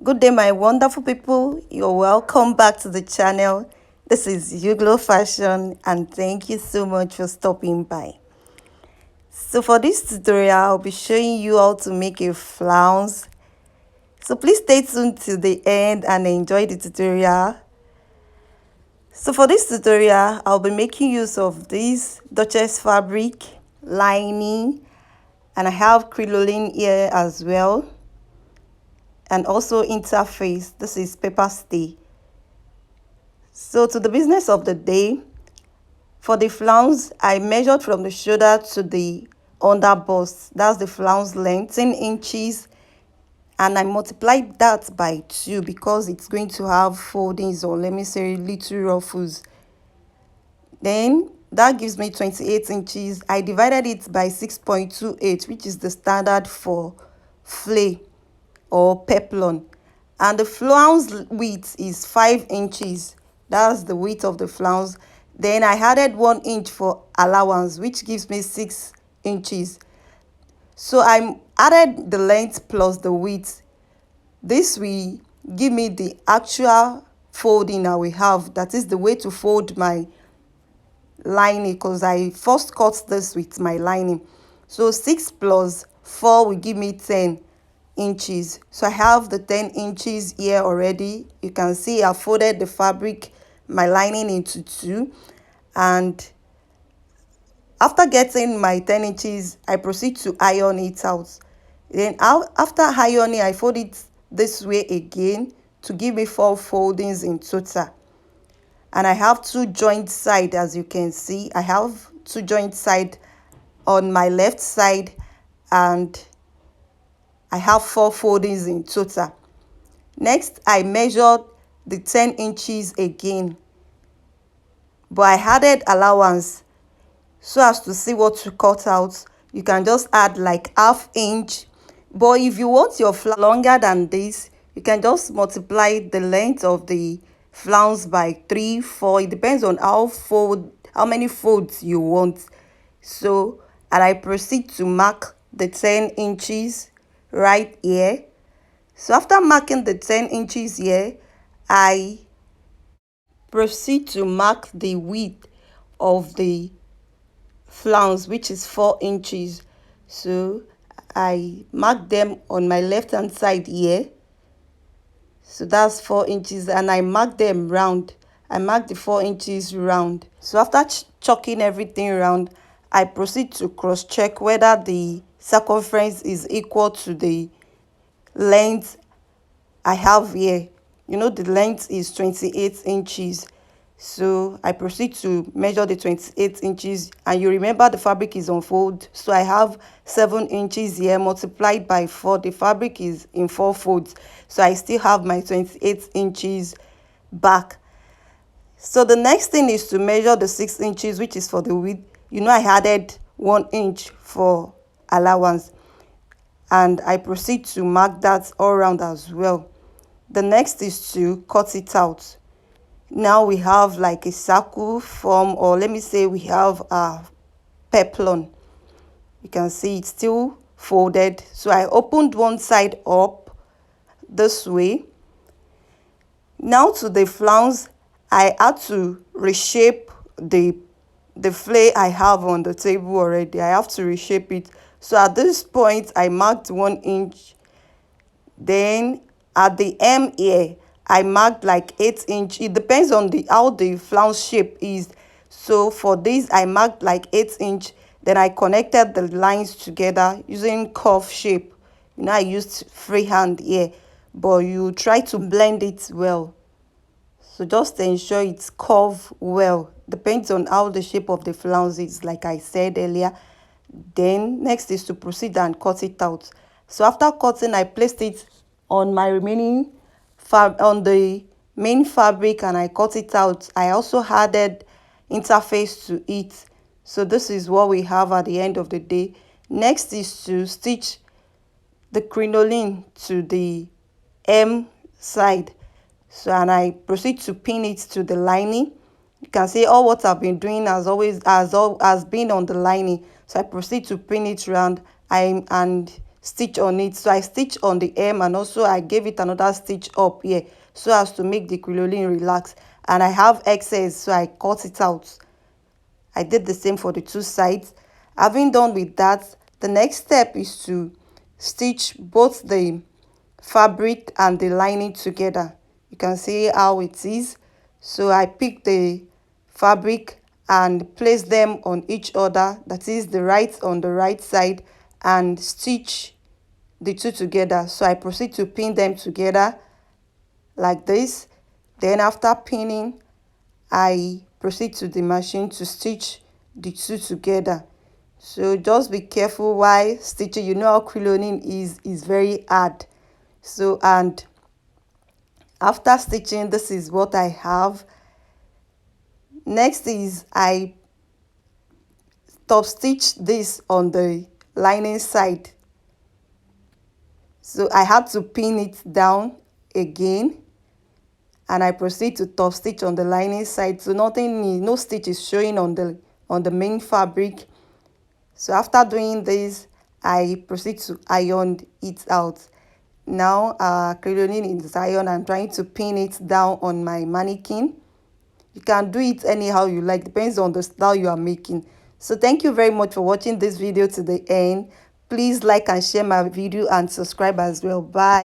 Good day, my wonderful people. You're welcome back to the channel. This is Yuglo Fashion, and thank you so much for stopping by. So for this tutorial, I'll be showing you how to make a flounce. So please stay tuned till the end and enjoy the tutorial. So for this tutorial, I'll be making use of this Duchess fabric, lining, and I have crinoline here as well. And also interface. This is paper stay. So to the business of the day, for the flounce, I measured from the shoulder to the under bust. That's the flounce length, 10 inches, and I multiplied that by 2 because it's going to have foldings, or let me say little ruffles. Then that gives me 28 inches. I divided it by 6.28, which is the standard for flay or peplon, and the flounce width is 5 inches. That's the width of the flounce. Then I added 1 inch for allowance, which gives me 6 inches. So I added the length plus the width. This will give me the actual folding I will have. That is the way to fold my lining, because I first cut this with my lining. So 6 plus 4 will give me 10 inches. So I have the 10 inches here already. You can see I folded the fabric, my lining, into 2, and after getting my 10 inches, I proceed to iron it out. Then after ironing, I fold it this way again to give me 4 foldings in total. And I have 2 joint side. As you can see, I have 2 joint side on my left side, and I have 4 foldings in total. Next, I measured the 10 inches again, but I added allowance so as to see what to cut out. You can just add like ½ inch, but if you want your flounce longer than this, you can just multiply the length of the flounce by 3, 4. It depends on how many folds you want. So, and I proceed to mark the 10 inches right here. So after marking the 10 inches here, I proceed to mark the width of the flounce, which is 4 inches. So I mark them on my left hand side here. So that's 4 inches, and I mark them round. I mark the 4 inches round. So after chalking everything round, I proceed to cross check whether the circumference is equal to the length I have here. You know, the length is 28 inches. So I proceed to measure the 28 inches, and you remember the fabric is on fold. So I have 7 inches here multiplied by 4. The fabric is in 4 folds. So I still have my 28 inches back. So the next thing is to measure the 6 inches, which is for the width. You know, I added 1 inch for allowance, and I proceed to mark that all around as well. The next is to cut it out. Now we have like a circle form, or let me say we have a peplon. You can see it's still folded. So I opened one side up this way. Now to the flounce, I had to reshape the flay I have on the table already. I have to reshape it. So at this point, I marked 1 inch. Then at the M here, I marked like 8 inch. It depends on how the flounce shape is. So for this, I marked like 8 inch. Then I connected the lines together using curve shape. You know, I used freehand here, but you try to blend it well. So just ensure it's curved well. Depends on how the shape of the flounce is, like I said earlier. Then next is to proceed and cut it out. So after cutting, I placed it on my remaining on the main fabric, and I cut it out. I also added interface to it. So this is what we have at the end of the day. Next is to stitch the crinoline to the M side. So, and I proceed to pin it to the lining. You can see all what I've been doing has been on the lining. So I proceed to pin it round. And stitch on it. So I stitch on the hem, and also I gave it another stitch up here so as to make the crinoline relax. And I have excess, so I cut it out. I did the same for the two sides. Having done with that, the next step is to stitch both the fabric and the lining together. You can see how it is. So I pick the fabric and place them on each other, that is the right on the right side, and stitch the two together. So I proceed to pin them together like this. Then after pinning, I proceed to the machine to stitch the two together. So just be careful while stitching. You know how crinoline is very hard. So, and after stitching, this is what I have. Next is I top stitch this on the lining side. So I had to pin it down again, and I proceed to top stitch on the lining side, so no stitch is showing on the main fabric. So after doing this, I proceed to iron it out. Now crinoline is iron. I'm trying to pin it down on my mannequin. You can do it anyhow you like, depends on the style you are making. So thank you very much for watching this video to the end. Please like and share my video and subscribe as well. Bye.